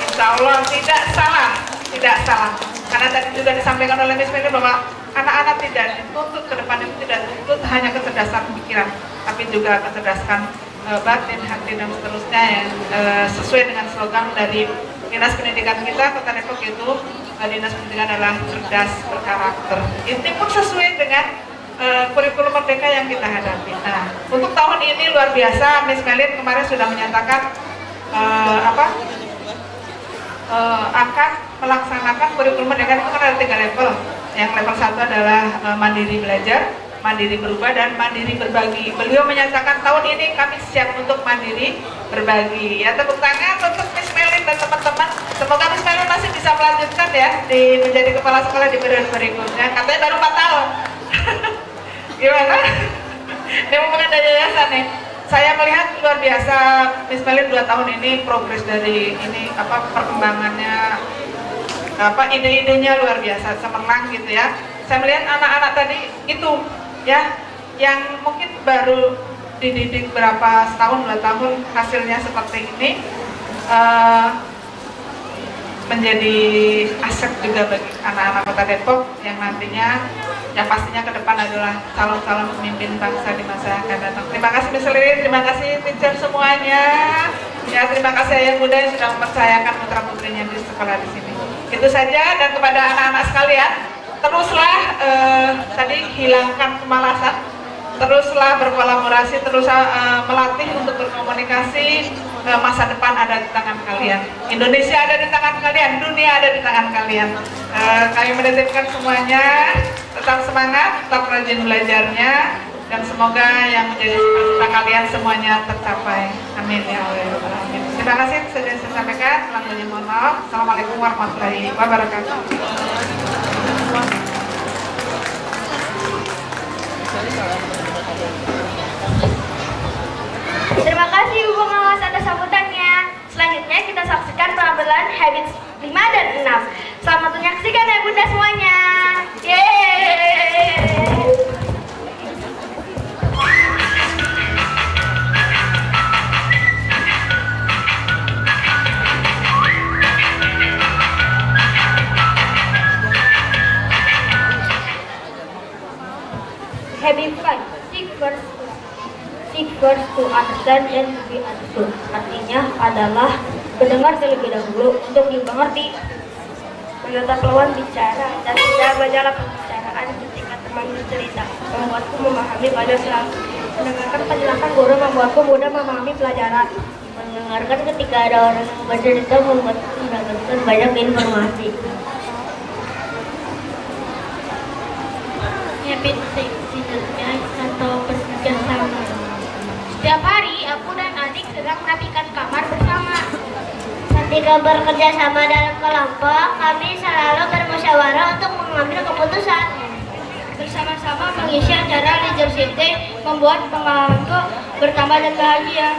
Insya Allah tidak salah. Karena tadi juga disampaikan oleh Miss Melin bahwa anak-anak tidak dituntut ke depan, itu tidak dituntut hanya kecerdasan pikiran, tapi juga kecerdasan batin, hati, dan seterusnya yang sesuai dengan slogan dari Dinas Pendidikan kita, Kota Depok, itu Dinas Pendidikan adalah cerdas berkarakter. Ini pun sesuai dengan kurikulum merdeka yang kita hadapi. Nah, untuk tahun ini luar biasa, Miss Melin kemarin sudah menyatakan akan melaksanakan kurikulum merdeka. Itu kan ada 3 level. Yang level 1 adalah mandiri belajar, mandiri berubah, dan mandiri berbagi. Beliau menyatakan tahun ini kami siap untuk mandiri berbagi. Ya, tepuk tangan untuk Miss Melin dan teman-teman. Semoga Miss Melin masih bisa melanjutkan ya menjadi kepala sekolah di periode berikutnya. Katanya baru 4 tahun. Gimana? Ini bukan dari yayasan nih. Saya melihat luar biasa Miss Melin 2 tahun ini, progres dari ini perkembangannya, ide-idenya luar biasa, cemerlang gitu ya. Saya melihat anak-anak tadi itu ya, yang mungkin baru dididik berapa setahun, 2 tahun, hasilnya seperti ini, menjadi aset juga bagi anak-anak Kota Depok yang nantinya, yang pastinya ke depan adalah calon-calon pemimpin bangsa di masa akan datang. Terima kasih Miss Melin, terima kasih teacher semuanya. Ya, terima kasih ayah bunda yang sudah mempercayakan putra putrinya di sekolah di sini. Itu saja, dan kepada anak-anak sekalian, teruslah tadi hilangkan kemalasan, teruslah berkolaborasi, terus melatih untuk berkomunikasi. Masa depan ada di tangan kalian, Indonesia ada di tangan kalian, dunia ada di tangan kalian. Kami menitipkan semuanya, tetap semangat, tetap rajin belajarnya, dan semoga yang menjadi cita-cita kalian semuanya tercapai. Amin ya Allah ya Rabbal Alamin. Terima kasih sudah saya sampaikan. Selanjutnya mohon maaf. Assalamualaikum warahmatullahi wabarakatuh. Terima kasih Ibu Pengawas atas sambutannya. Selanjutnya kita saksikan penampilan Habits 5 dan 6. Selamat menyaksikan ya Bunda semuanya. Yeay. Habit 5. Seek first to understand and to be understood. Artinya adalah mendengar terlebih dahulu untuk dimengerti. Menatap lawan bicara dan tidak berjalan pembicaraan ketika teman bercerita membuatku memahami banyak hal. Mendengarkan penjelasan guru membuatku mudah memahami pelajaran. Mendengarkan ketika ada orang yang bercerita membuatku mendapatkan banyak informasi. Habit 6 atau bekerjasama. Setiap hari aku dan adik sedang merapikan kamar bersama. Ketika bekerja sama dalam kelompok, kami selalu bermusyawarah untuk mengambil keputusan. Bersama-sama mengisi acara Leadership Day membuat pengalamanku bertambah dan bahagia.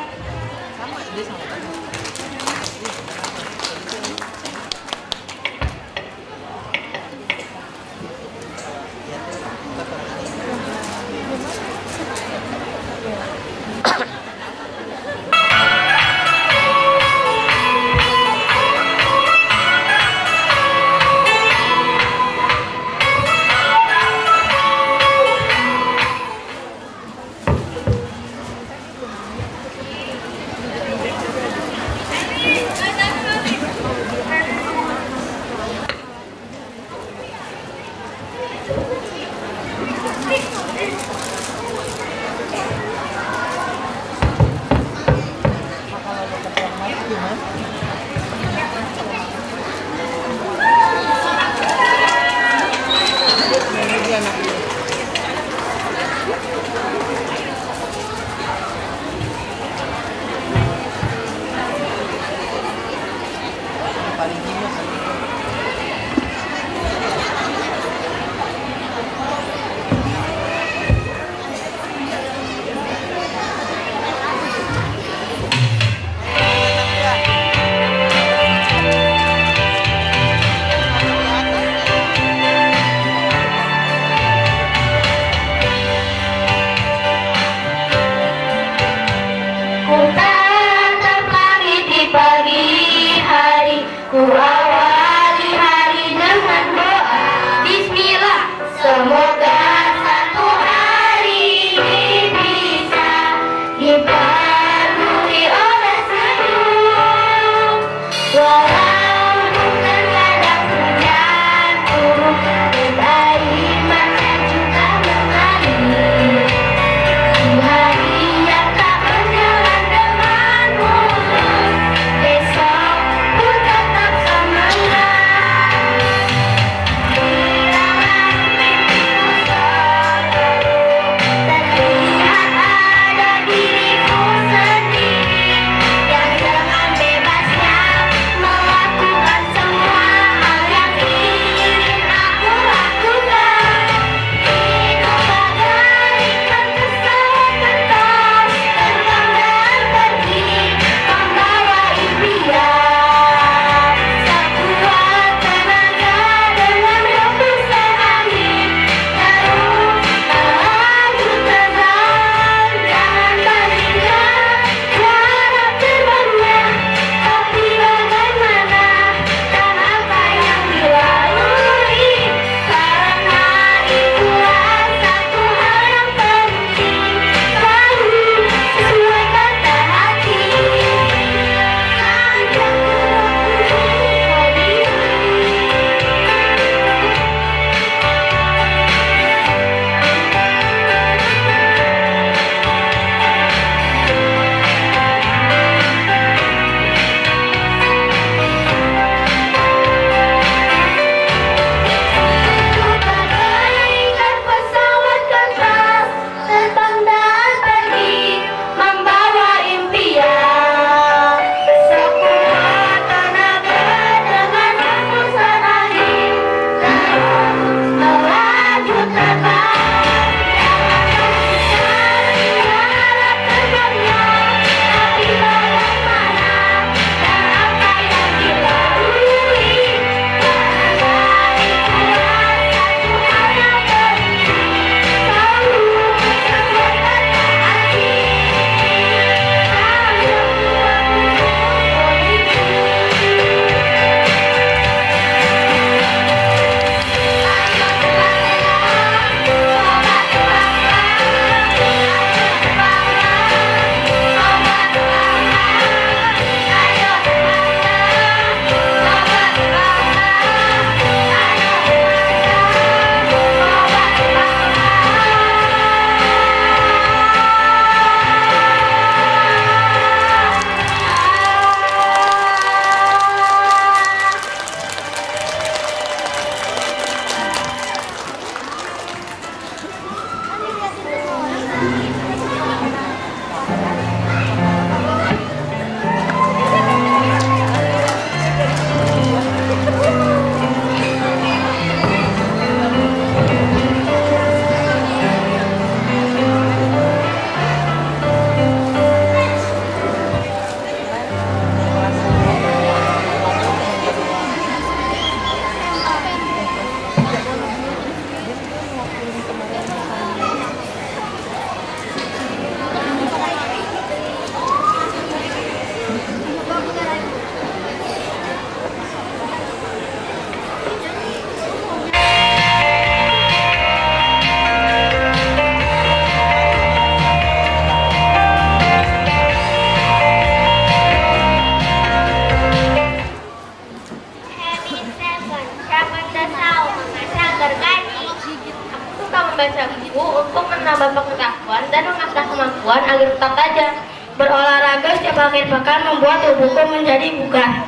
membaca buku untuk menambah pengetahuan dan mengasah kemampuan agar tetap tajam. Berolahraga setiap akhir pekan membuat tubuhku menjadi bugar.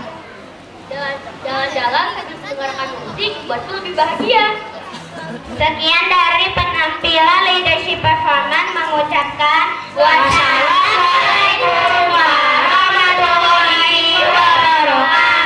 Jalan-jalan sambil mendengarkan musik buatku lebih bahagia. Sekian dari penampilan leadership performance mengucapkan wassalamualaikum warahmatullahi wabarakatuh.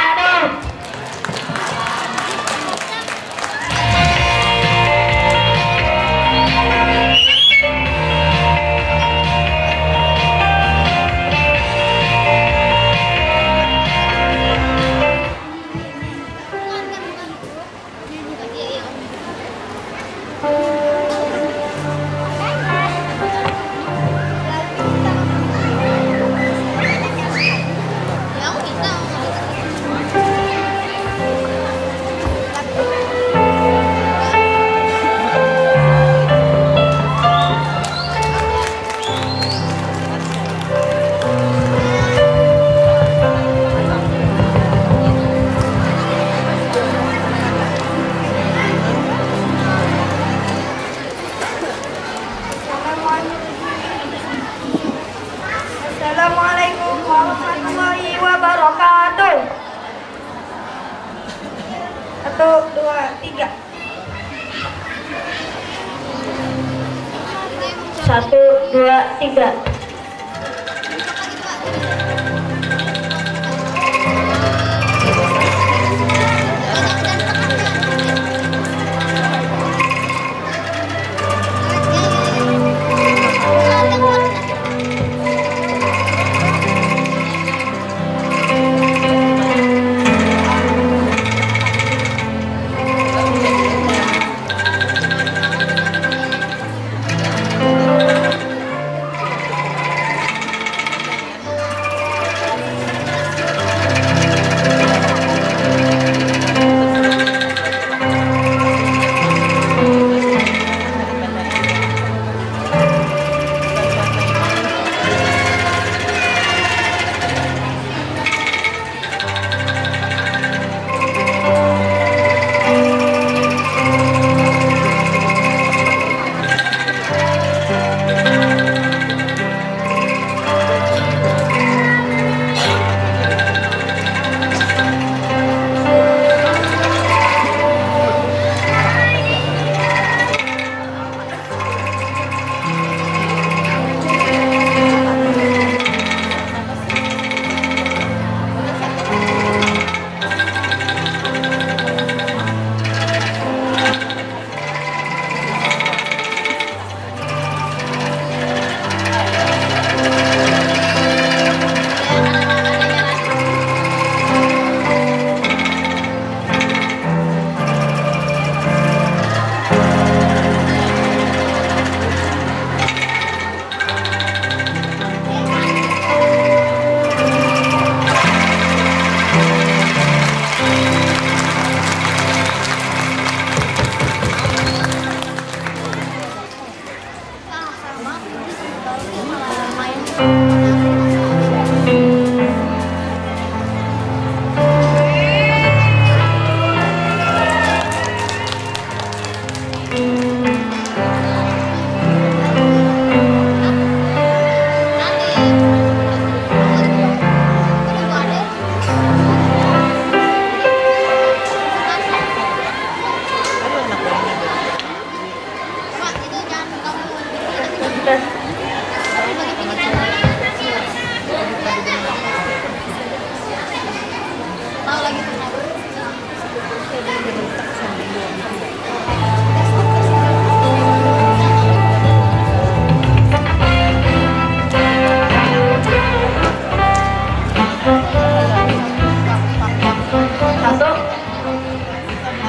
Assalamualaikum warahmatullahi wabarakatuh. 1, 2, 3. 1, 2, 3.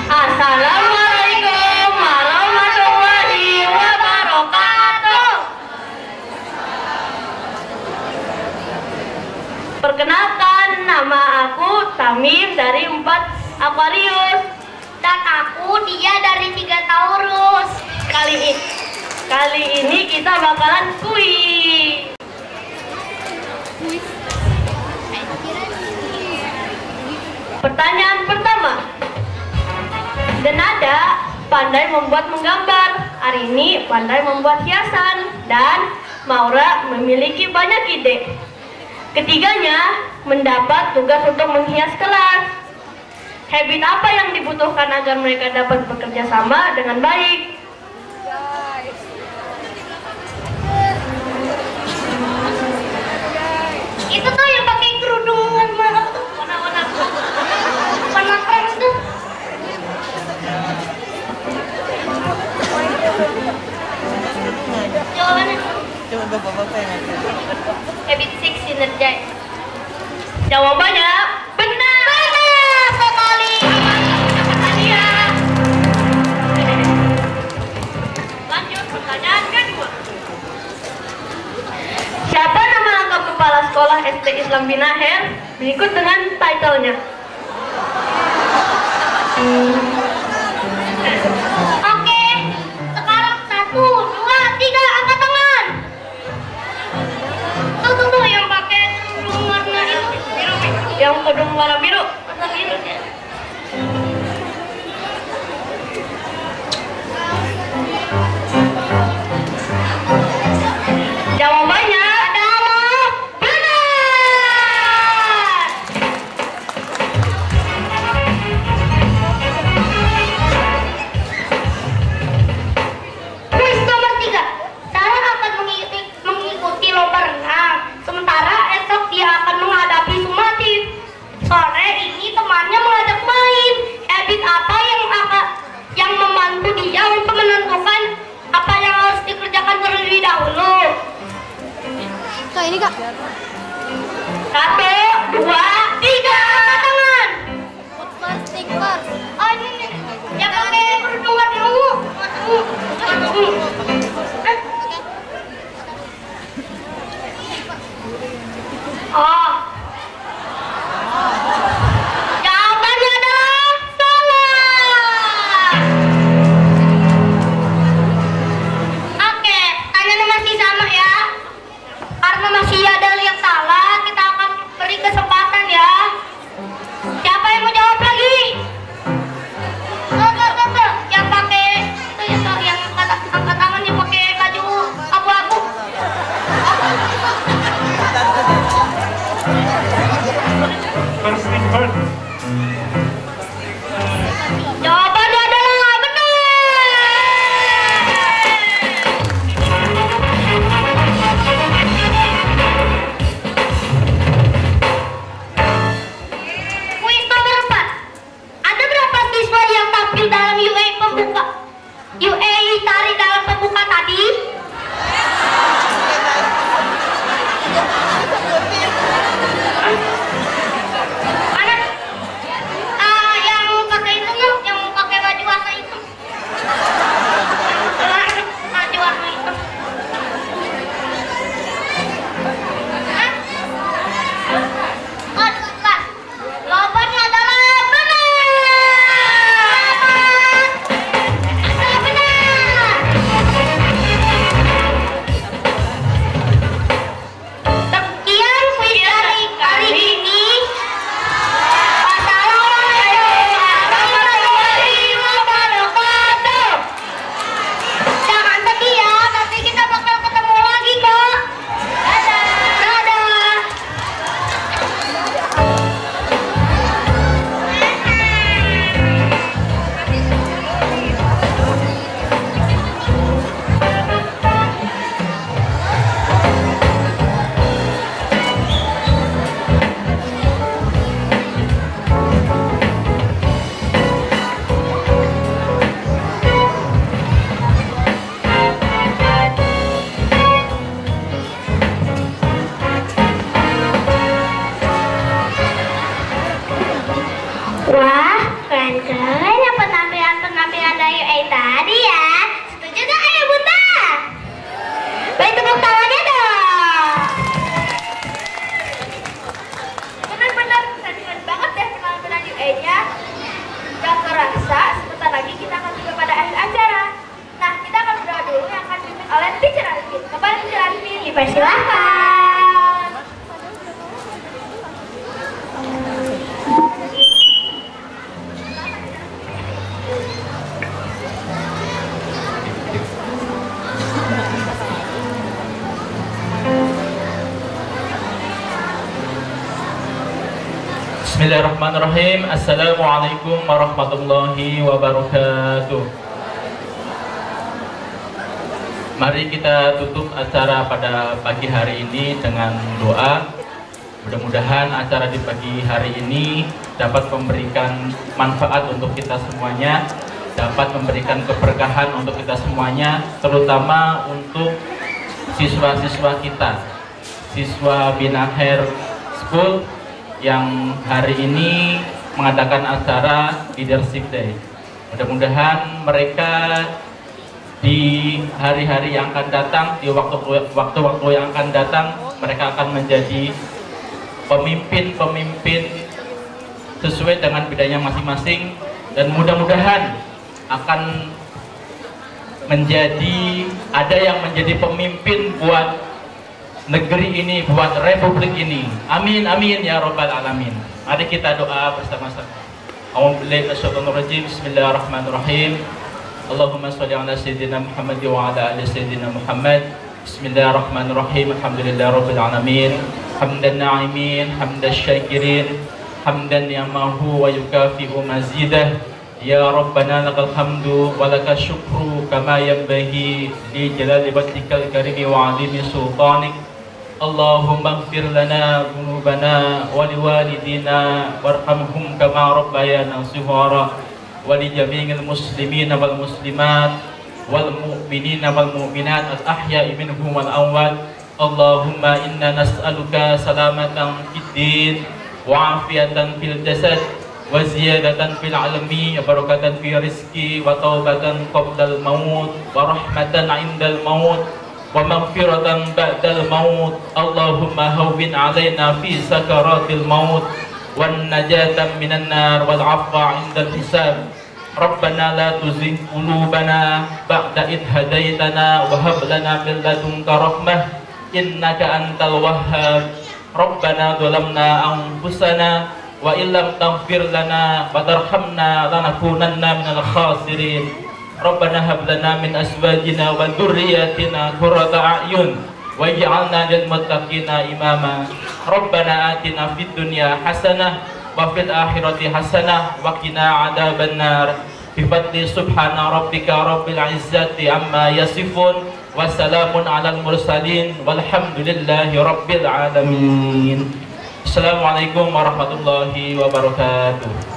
Assalamualaikum warahmatullahi wabarakatuh. Perkenalkan, nama aku Tamim dari 4 Aquarius. Dan aku dia dari 3 Taurus. Kali ini kita bakalan kuis. Pertanyaan pertama. Denada pandai membuat menggambar. Arini pandai membuat hiasan dan Maura memiliki banyak ide. Ketiganya mendapat tugas untuk menghias kelas. Habit apa yang dibutuhkan agar mereka dapat bekerja sama dengan baik? Itu tuh yang pakai kerudung warna keren tuh. Jawabannya Coba bapak-bapak yang ngasih. habit 6 sinergize. Jawabannya benar. Benar sekali. Lanjut pertanyaan kedua. Siapa nama lengkap kepala sekolah SD Islam Binaher? Berikut dengan title-nya. Oke, sekarang 1, 2, 3, angkat tangan. Tuh yang pakai kerudung warna itu biru. Yang kerudung warna biru. Warna biru ya. Jawabannya adalah benar. Kuis nomor 3. Sarah akan mengikuti lomba renang. Sementara esok dia akan menghadapi sumatif. Sore ini temannya mengajak main. Habit apa yang membantu dia untuk menentukan apa yang harus dikerjakan terlebih dahulu? Kak, ini Kak. 1, 2, 3, angkat tangan. Plastik first. Oh ini nih, yang pakai kerudung warna ungu. Oh. Jawabannya adalah salah. Oke, tanyanya masih sama ya. Karena masih ada yang salah, kita akan beri kesempatan ya. Siapa yang mau jawab lagi? Tuh, yang pakai itu yang angkat tangan yang pakai baju abu-abu. First thing first. Jawabannya adalah benar. Kuis nomor 4. Ada berapa siswa yang tampil dalam UA tari dalam pembuka tadi? Mana? Yang pakai itu nggak? Yang pakai baju warna hitam. Baju warna hitam. Hah? Oh, bukan. Jawabannya adalah benar. Benar. Sekian kuis dari kali ini. Wassalamualaikum warahmatullahi wabarakatuh. Jangan sedih ya, nanti kita bakal ketemu lagi kok. Dadah. Wah, keren-keren ya penampilan dari UA tadi ya. Setuju gak ya Bunda? Baik, tepuk tangannya dong. Benar-benar keren banget deh penampilan UA-nya. Gak kerasa, sebentar lagi kita akan tiba pada akhir acara. Nah, kita akan berdoa dulu yang akan dipimpin oleh Teacher Arifin. Kepada Teacher Arifin, dipersilahkan. Bismillahirrahmanirrahim. Assalamualaikum warahmatullahi wabarakatuh. Mari kita tutup acara pada pagi hari ini dengan doa. Mudah-mudahan acara di pagi hari ini dapat memberikan manfaat untuk kita semuanya, dapat memberikan keberkahan untuk kita semuanya, terutama untuk siswa-siswa kita, siswa Binaher School yang hari ini mengadakan acara Leadership Day. Mudah-mudahan mereka di hari-hari yang akan datang, di waktu-waktu yang akan datang, mereka akan menjadi pemimpin-pemimpin sesuai dengan bidangnya masing-masing, dan mudah-mudahan akan ada yang menjadi pemimpin buat negeri ini, buat republik ini. Amin amin ya rabbal alamin. Mari kita doa bersama-sama. A'udzubillahi minasyaitonir rajim. Bismillahirrahmanirrahim. Allahumma shalli ala sayyidina Muhammad wa ala ali sayyidina Muhammad. Bismillahirrahmanirrahim. Alhamdulillahirabbil alamin. Hamdan na'imin, hamdan syakirin, hamdan yamahu wa yukafi'u mazidah. Ya Rabbana lakal hamdu wa lakal syukru kama yanbaghi li jalali wajhikal karimi wa 'azimi sultanik. Allahumma ighfir lana dhunubana wa liwalidina warhamhum kama rabbayana shighara wa li jami'il muslimina wal muslimat wal mu'minina wal mu'minat al ahya'i minhum wal amwat. Allahumma inna nas'aluka salamatan fid din wa afiyatan fil jasad wa ziyadatan fil ilmi wa barakatan fi rizqi wa taubatan qabla al maut wa rahmatan 'indal maut wa maghfiratan ba'dal maut. Allahumma hawwin 'alaina fi sakaratil maut wan najatan minan nar wal 'afwa 'indal hisab. Rabbana la tuzigh qulubana ba'da idh hadaitana wa hab lana min ladunka rahmah innaka antal wahhab. Rabbana dhalamna anfusana wa illam taghfir lana wa tarhamna lanakunanna minal khasirin. Rabbana hab lana min azwajina wa dhurriyyatina qurrata a'yun waj'alna lil muttaqina imama. Rabbana atina fid dunya hasanah wa fil akhirati hasanah wa qina adzabannar. Bi fadli subhana rabbika rabbil izzati amma yasifun wa salamun alal mursalin walhamdulillahi rabbil alamin. Assalamualaikum warahmatullahi wabarakatuh.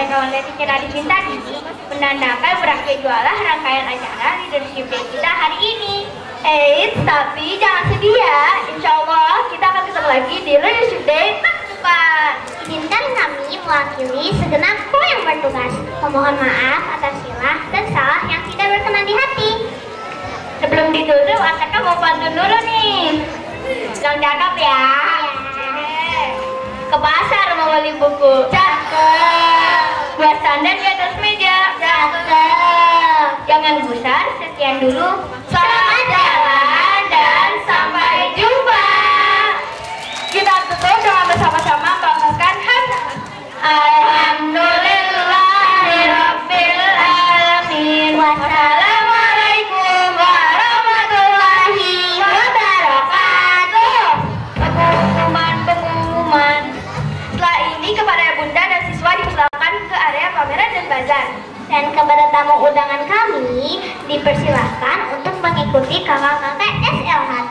disampaikan oleh Teacher Arifin tadi menandakan berakhir jualah rangkaian acara Leadership Day kita hari ini. Tapi jangan sedih ya. Insya Allah kita akan ketemu lagi di Leadership Day tahun depan. Izinkan kami mewakili segenap kru yang bertugas memohon maaf atas silah dan salah yang tidak berkenan di hati. Sebelum ditutup, Ataka mau pantun dulu nih. Yang cakep ya. Ke pasar mau beli buku. Cakep. Buat standar di atas meja. Cakep. Jangan gusar, sekian dulu. Selamat jalan dan sampai jumpa. Kita tutup dengan bersama-sama melafazkan hamdalah. Alhamdulillahirabbil alamin. Wassalamualaikum warahmatullahi wabarakatuh. Pengumuman. Setelah ini kepada Bunda dan siswa dipersilakan ke area pameran dan bazar. Dan kepada tamu undangan kami dipersilahkan untuk mengikuti kakak-kakak SLH